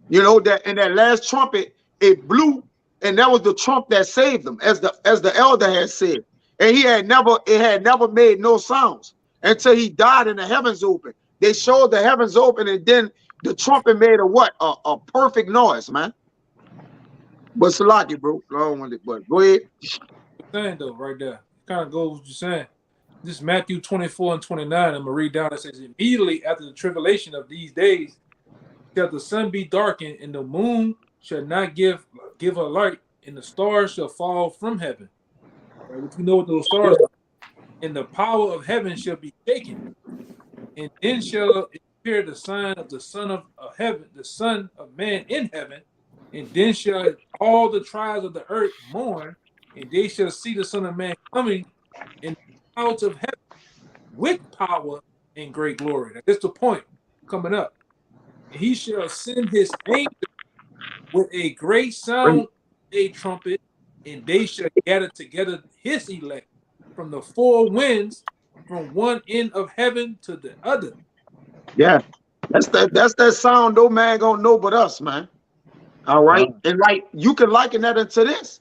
you know that in that last trumpet it blew, and that was the trump that saved him, as the elder had said. And it had never made no sounds until he died and the heavens opened. They showed the heavens open, and then the trumpet made a perfect noise, man. But Salaki, bro, I don't want it, but go ahead. Saying though, right there, kind of goes what you're saying. This Matthew 24 and 29, I'm gonna read down. It says, immediately after the tribulation of these days, shall the sun be darkened, and the moon shall not give her light, and the stars shall fall from heaven. Right? Which we know what those stars are. And the power of heaven shall be shaken, and then shall appear the sign of the Son of heaven, the Son of Man in heaven, and then shall all the tribes of the earth mourn, and they shall see the Son of Man coming in the clouds of heaven with power and great glory. That's the point coming up. And he shall send his angels with a great sound, a trumpet, and they shall gather together his elect from the four winds, from one end of heaven to the other. Yeah, that's that sound no man gonna know but us, man. All right, and like you can liken that into this.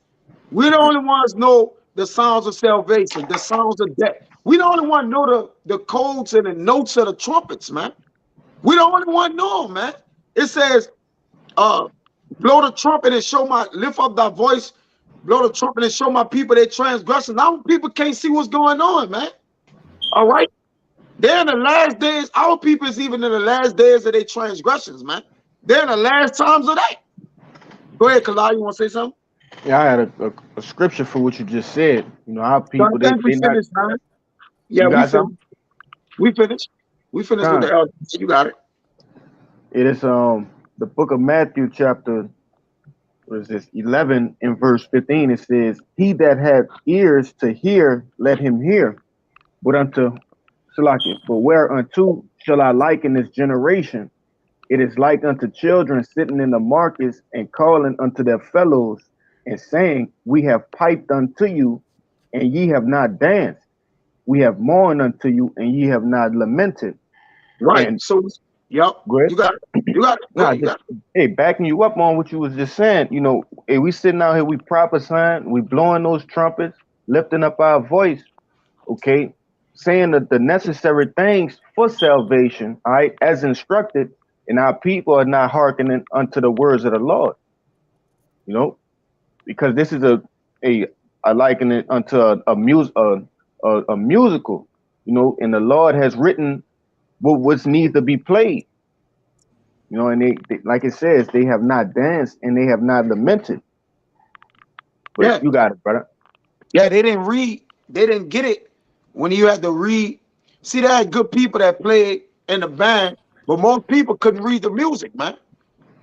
We're the only ones know the sounds of salvation, the sounds of death. We the only one know the codes and the notes of the trumpets, man. We the only one know them, man. It says, blow the trumpet and lift up thy voice, blow the trumpet and show my people their transgression. Now people can't see what's going on, man. All right. They're in the last days. Our people is even in the last days of their transgressions, man. They're in the last times of that. Go ahead, Kalai. You want to say something? Yeah, I had a scripture for what you just said. You know, our people, I think we finished, man. Yeah, we finished. We finished with the elder. You got it. It is the book of Matthew, chapter 11 in verse 15. It says, he that hath ears to hear, let him hear. But whereunto shall I liken this generation? It is like unto children sitting in the markets and calling unto their fellows and saying, we have piped unto you, and ye have not danced. We have mourned unto you, and ye have not lamented. Right. And so, yep. You got it. You got it. Hey, backing you up on what you was just saying, you know, hey, we sitting out here, we prophesying, we blowing those trumpets, lifting up our voice, okay, saying that the necessary things for salvation, all right, as instructed, and our people are not hearkening unto the words of the Lord, you know, because this is a liken it unto a musical, you know, and the Lord has written what needs to be played, you know, and they like it says, they have not danced and they have not lamented. But yeah, you got it, brother. Yeah, they didn't read, they didn't get it when you had to read. See, they had good people that played in the band, but most people couldn't read the music, man.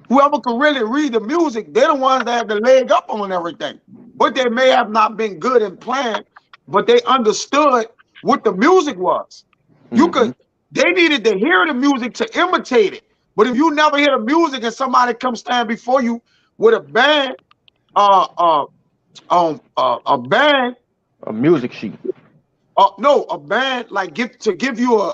Whoever could really read the music, they're the ones that had the leg up on everything. But they may have not been good in playing, but they understood what the music was. You could, they needed to hear the music to imitate it. But if you never hear the music and somebody comes stand before you with a band, a band, A music sheet. no, a band like give you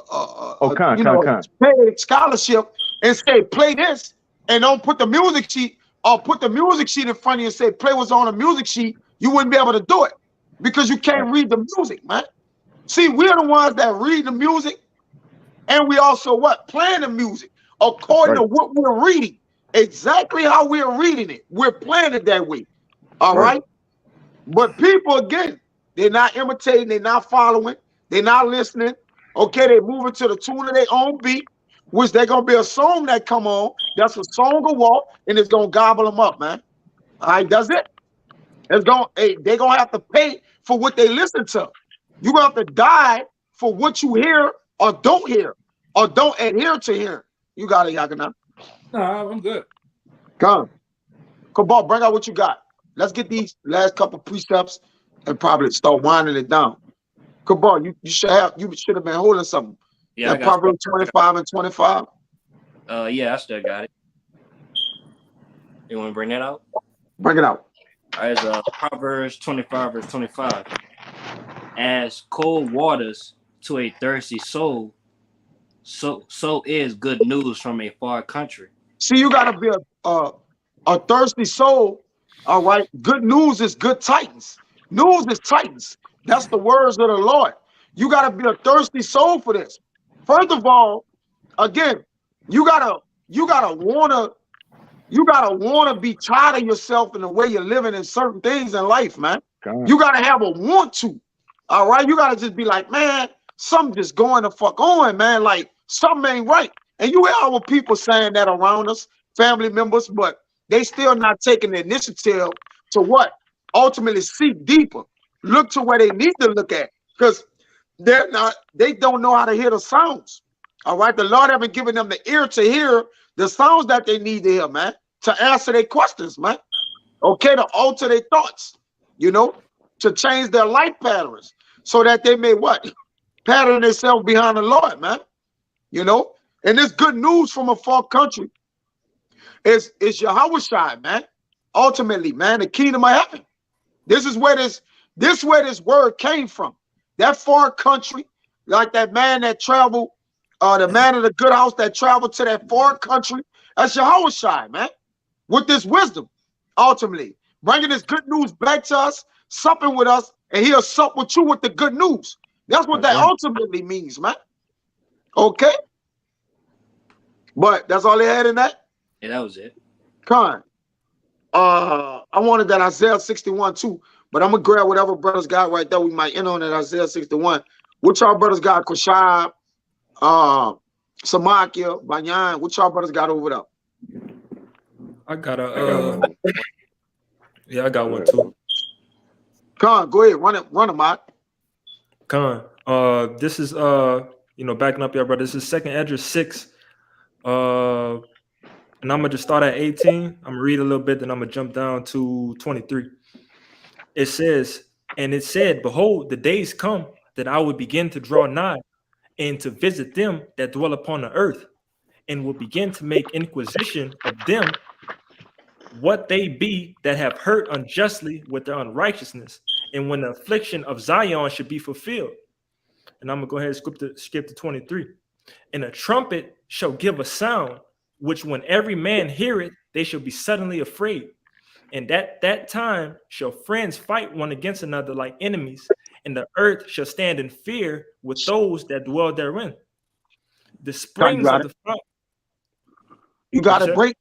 Con. paid scholarship and say play this and don't put the music sheet or put the music sheet in front of you and say play what's on the music sheet, you wouldn't be able to do it because you can't read the music, man. See, we're the ones that read the music and we also what? Playing the music according to what we're reading. Exactly how we're reading it. We're playing it that way. All right. But people, again, they're not imitating, they're not following, they're not listening. Okay, they're moving to the tune of their own beat, which they're gonna be a song that come on. That's a song of walk, and it's gonna gobble them up, man. All right, that's it. It's gonna they're gonna have to pay for what they listen to. You're gonna have to die for what you hear or don't adhere to hear. You got it, Yakana. Nah, I'm good. Come on, bring out what you got. Let's get these last couple precepts and probably start winding it down. Cabal, you should have been holding something. Yeah, Proverbs 25 and 25. Yeah, I still got it. You want to bring that out? Bring it out. All right, it's Proverbs 25 verse 25. As cold waters to a thirsty soul, so is good news from a far country. See, you gotta be a thirsty soul. All right. Good news is good tidings. News is tidings. That's the words of the Lord. You gotta be a thirsty soul for this. First of all, again, you gotta wanna be tired of yourself and the way you're living in certain things in life, man. You gotta have a want to. All right. You gotta just be like, man, something just going the fuck on, man. Like something ain't right. And you hear our people saying that around us, family members, but they still not taking the initiative to what? Ultimately seek deeper. Look to where they need to look at. Because they don't know how to hear the sounds. All right. The Lord haven't given them the ear to hear the sounds that they need to hear, man, to answer their questions, man. Okay, to alter their thoughts, to change their life patterns so that they may what? Pattern themselves behind the Lord, man. And this good news from a far country is Yahweh, man. Ultimately, man, the kingdom of heaven. This is where this word came from. That far country, like that man that traveled, the man of the good house that traveled to that far country. That's Yahweh, man. With this wisdom, ultimately, bringing this good news back to us, supping with us, and he'll sup with you with the good news. That's what that ultimately means, man. Okay? But that's all they had in that? Yeah, that was it. Con. I wanted that Isaiah 61 too, but I'm gonna grab whatever brothers got right there. We might end on that Isaiah 61. What y'all brothers got? Koshab, Samakia, Banyan. What y'all brothers got over there? I got I got one too. Con, go ahead, run it, Mike. Con. This is backing up your brother. This is 2nd Ezra 6. And I'm gonna just start at 18. I'm gonna read a little bit, then I'm gonna jump down to 23. It says, and it said, behold, the days come that I will begin to draw nigh and to visit them that dwell upon the earth, and will begin to make inquisition of them what they be that have hurt unjustly with their unrighteousness, and when the affliction of Zion should be fulfilled. And I'm gonna go ahead and skip to 23. And a trumpet shall give a sound, which when every man hear it, they shall be suddenly afraid. And that time shall friends fight one against another like enemies, and the earth shall stand in fear with those that dwell therein. The springs of the flood. You got to break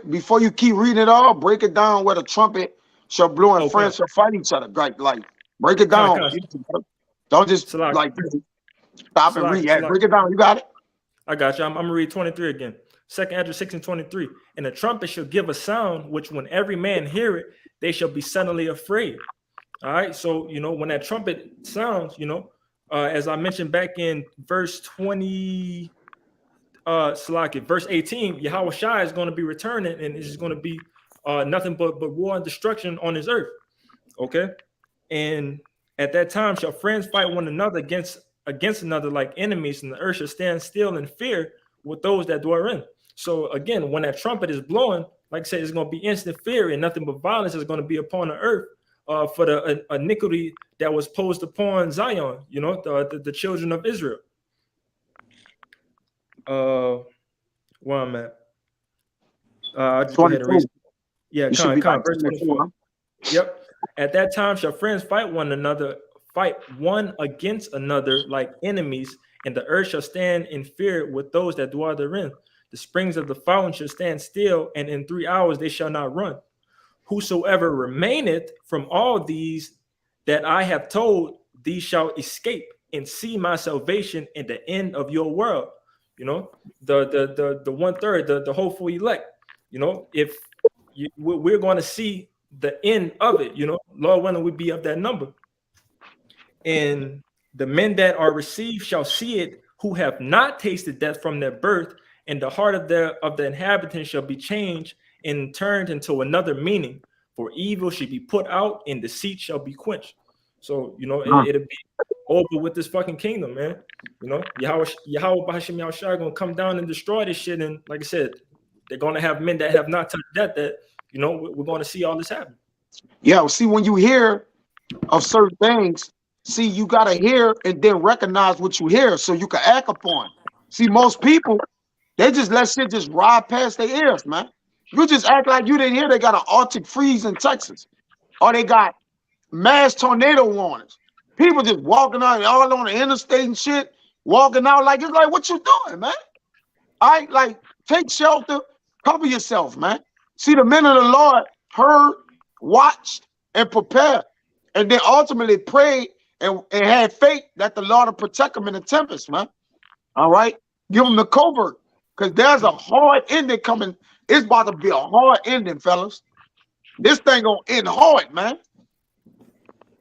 before you keep reading it all. Break it down where the trumpet shall blow and friends shall fight each other. Like break it down. Don't just stop and read. Yeah, break it down. You got it. I got you. I'm gonna read 23 again. 2nd Ezra 6 and 23. And the trumpet shall give a sound, which when every man hear it, they shall be suddenly afraid. All right. So when that trumpet sounds, as I mentioned back in verse 20. Verse 18, Yahweh Shai is going to be returning, and it's going to be nothing but war and destruction on his earth. Okay, and at that time shall friends fight one another against another like enemies, and the earth shall stand still in fear with those that dwell in. So again, when that trumpet is blowing, like I said, it's going to be instant fear, and nothing but violence is going to be upon the earth for the iniquity that was posed upon Zion, you know, the children of Israel. Where I'm at. I'll just go ahead and 24. read it. Yeah, You should be like verse 24. 24. Yep. At that time shall friends fight one one against another like enemies, and the earth shall stand in fear with those that dwell therein. The springs of the fountain shall stand still, and in 3 hours they shall not run. Whosoever remaineth from all these that I have told, these shall escape and see my salvation in the end of your world. You know, the 1/3, the hopeful elect. You know, if we're going to see the end of it, you know, Lord willing, we be of that number. And the men that are received shall see it, who have not tasted death from their birth, and the heart of the inhabitants shall be changed and turned into another meaning. For evil should be put out, and deceit shall be quenched. So, you know, it'll be over with this fucking kingdom, man. You know, Yahweh B'Hashem Yahushua gonna come down and destroy this shit. And like I said, they're gonna have men that have not touched death, that, you know, we're gonna see all this happen. Yeah, see, when you hear of certain things, see, you gotta hear and then recognize what you hear so you can act upon. See, most people, they just let shit just ride past their ears, man. You just act like you didn't hear they got an Arctic freeze in Texas, or they got mass tornado warnings. People just walking out all on the interstate and shit, walking out like, it's like, what you doing, man? All right, like, take shelter, cover yourself, man. See, the men of the Lord heard, watched, and prepared, and then ultimately prayed and had faith that the Lord will protect them in the tempest, man. All right, give them the covert, because there's a hard ending coming. It's about to be a hard ending, fellas. This thing gonna end hard, man.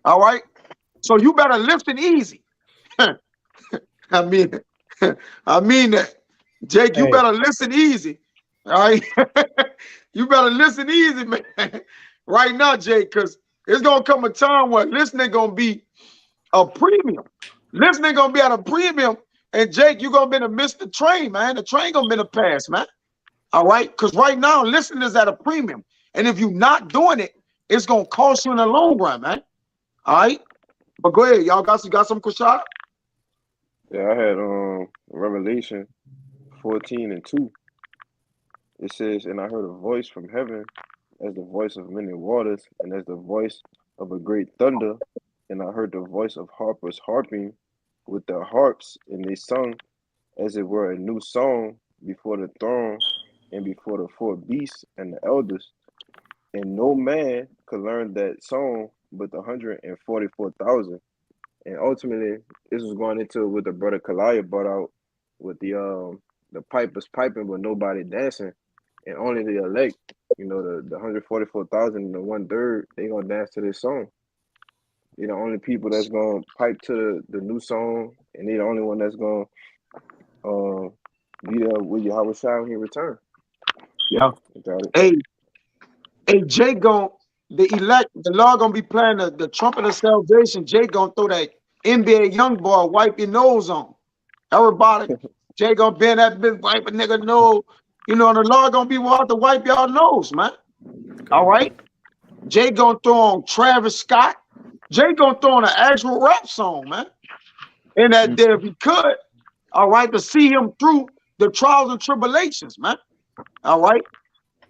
All right, so you better lift it easy. I mean that. Jake, you better listen easy. All right. You better listen easy, man. Right now, Jake, because it's gonna come a time where listening gonna be a premium. Listening gonna be at a premium. And Jake, you're gonna be to miss the train, man. The train gonna be to pass, man. All right. Because right now, listening is at a premium. And if you're not doing it, it's gonna cost you in the long run, man. All right. But go ahead, y'all got some Kushada? Yeah, I had Revelation 14:2. It says, and I heard a voice from heaven as the voice of many waters, and as the voice of a great thunder, and I heard the voice of harpers harping with their harps, and they sung as it were a new song before the throne and before the four beasts and the elders. And no man could learn that song but 144,000. And ultimately, this was going into what the brother Kalaya brought out with the pipers piping but nobody dancing, and only the elect, you know, the 144,000 and the 1/3, they gonna dance to this song. They're the only people that's gonna pipe to the new song, and they're the only one that's gonna be there with Yahweh Shai when he return. Yeah. Hey, Jake the Lord gonna be playing the trumpet of salvation. Jake gonna throw that NBA young boy, wipe your nose on. Everybody, Jake gonna bend that bitch, wipe a nigga nose. You know, and the Lord gonna be wanting to wipe y'all nose, man. All right. Jake gonna throw on Travis Scott. Jake gonna throw on an actual rap song, man. And that there, if he could, all right, to see him through the trials and tribulations, man. All right.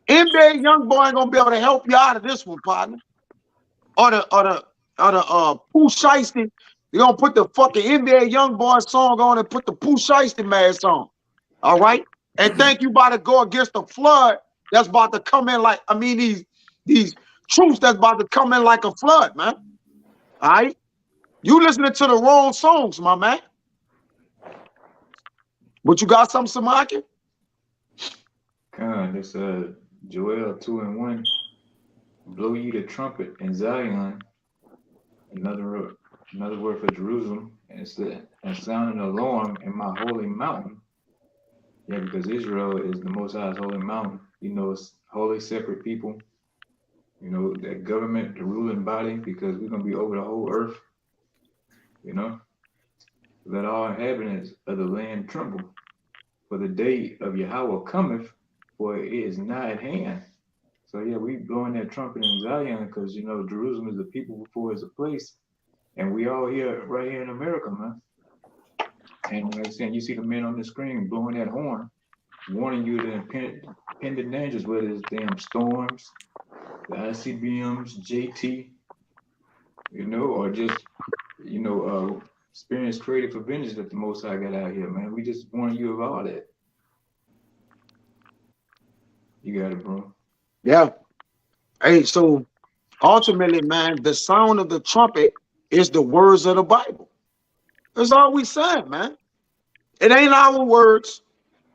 NBA young boy ain't gonna be able to help you out of this one, partner. Or the Pooh Shiesty. They're gonna put the fucking NBA young boy song on and put the Pooh Shiesty mask on. All right. And think you about to go against the flood that's about to come in like, I mean, these troops that's about to come in like a flood, man. All right. You listening to the wrong songs, my man. But you got something, Samaki? This Joel 2:1. Blow ye the trumpet in Zion. Another word for Jerusalem, and sound an alarm in my holy mountain. Yeah, because Israel is the Most High's holy mountain. You know, it's holy, separate people. You know, that government, the ruling body, because we're gonna be over the whole earth. You know, let all inhabitants of the land tremble. for the day of Yahweh cometh, for it is nigh at hand. So yeah, we blowing that trumpet in Zion because you know Jerusalem is a people before it's a place, and we all here right here in America, man. And like I said, you see the men on the screen blowing that horn, warning you of the impending dangers, whether it's damn storms, the ICBMs, JT, you know, or just you know, experience creative vengeance that the Most High got out here, man. We just warn you of all that. You got it, bro. Yeah. Hey, so ultimately, man, the sound of the trumpet is the words of the Bible. That's all we saying, man. It ain't our words.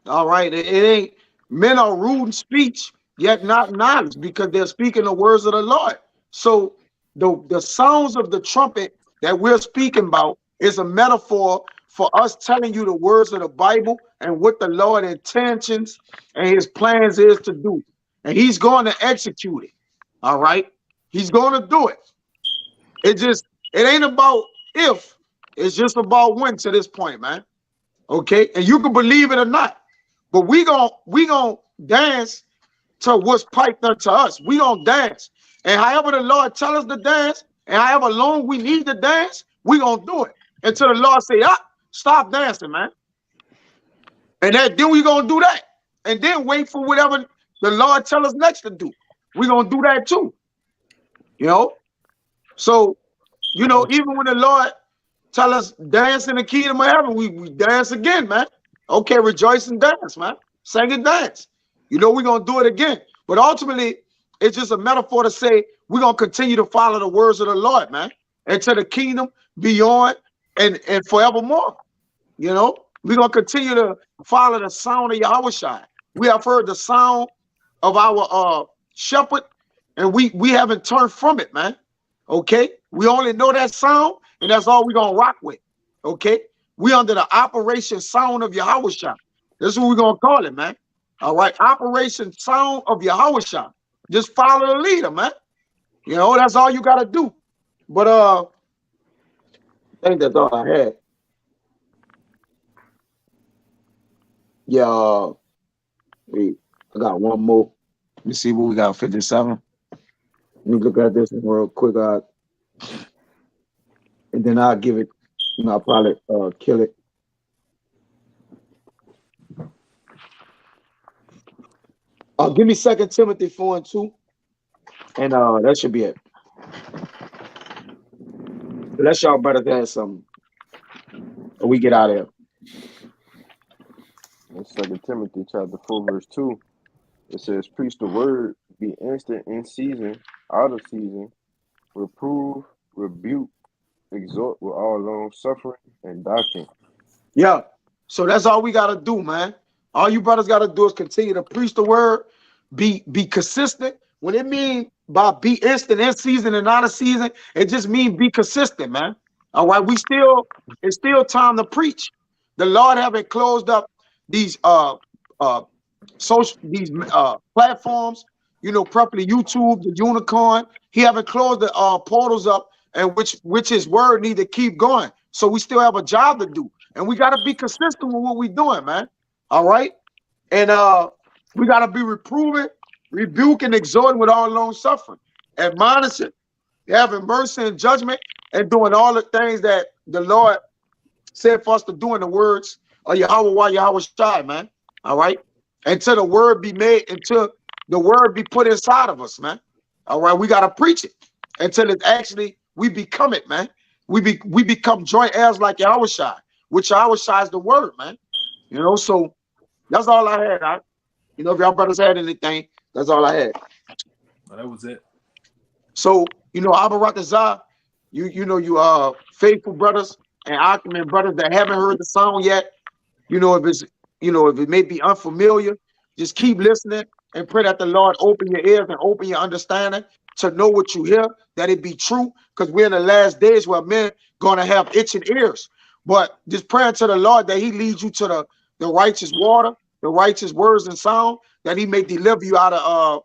All right. It ain't men are rude in speech, yet not knowledge, because they're speaking the words of the Lord. So the sounds of the trumpet that we're speaking about is a metaphor for us telling you the words of the Bible and what the Lord intentions and his plans is to do. And he's going to execute it. All right. He's going to do it. It ain't about if, it's just about when to this point, man. Okay. And you can believe it or not, but we gonna dance to what's piped unto us. We gonna dance. And however the Lord tell us to dance, and however long we need to dance, we gonna do it. Until the Lord say, stop dancing, man. And then we gonna do that. And then wait for whatever the Lord tell us next to do. We gonna do that too. You know? So, you know, even when the Lord tell us dance in the kingdom of heaven, we dance again, man. Okay, rejoice and dance, man. Sing and dance. You know, we're going to do it again. But ultimately, it's just a metaphor to say we're going to continue to follow the words of the Lord, man, into the kingdom beyond and forevermore. You know, we're going to continue to follow the sound of Yahushua. We have heard the sound of our shepherd, and we haven't turned from it, man. Okay? We only know that sound, and that's all we're going to rock with. Okay? We under the operation sound of Yahushua. This is what we're going to call it, man. All right? Operation sound of Yahushua. Just follow the leader, man. You know, that's all you got to do. But I think that's all I had. Yeah. Wait, I got one more. Let me see what we got, 57. Let me look at this real quick. And then I'll give it, you know, I'll probably kill it. Give me 2 Timothy 4:2. And that should be it. Let's y'all better than something. Or we get out of here. In 2 Timothy chapter 4, verse 2, it says, preach the word, be instant in season, out of season, reprove, rebuke, exhort with all long suffering and doctrine. Yeah. So that's all we got to do, man. All you brothers got to do is continue to preach the word, be consistent. When it means by be instant in season and out of season, it just means be consistent, man. All right. It's still time to preach. The Lord haven't closed up these platforms, you know, properly YouTube, the unicorn. He haven't closed the portals up, and which his word need to keep going. So we still have a job to do, and we got to be consistent with what we're doing, man. All right. And we got to be reproving, rebuking, exhorting with all long suffering, admonishing, having mercy and judgment, and doing all the things that the Lord said for us to do in the words of Yahweh Shai, man. All right. Until the word be made, until the word be put inside of us, man. All right. We got to preach it until it actually, we become it, man. We become joint heirs like Yahweh Shai, which Yahweh Shai is the word, man. You know, so that's all I had. You know, if y'all brothers had anything, that's all I had. Well, that was it. So, you know, Abarakazah, you know, you faithful brothers and Achaman brothers that haven't heard the song yet, you know, if it may be unfamiliar, just keep listening and pray that the Lord open your ears and open your understanding to know what you hear, that it be true, because we're in the last days where men gonna have itching ears. But just praying to the Lord that he leads you to the righteous water, the righteous words and sound, that he may deliver you out of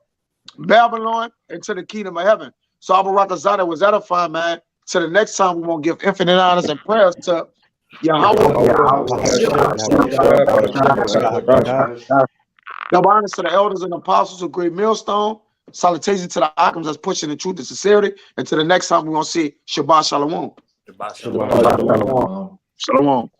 Babylon into the kingdom of heaven. So Abu Rakazada was edifying, man. So the next time we won't give infinite honors and prayers to Double honors to the elders and apostles of Great Millstone. Salutation to the items that's pushing the truth and sincerity. And to the next time we're going to see Shabbat Shalom. Shabbat Shalom. Shalom.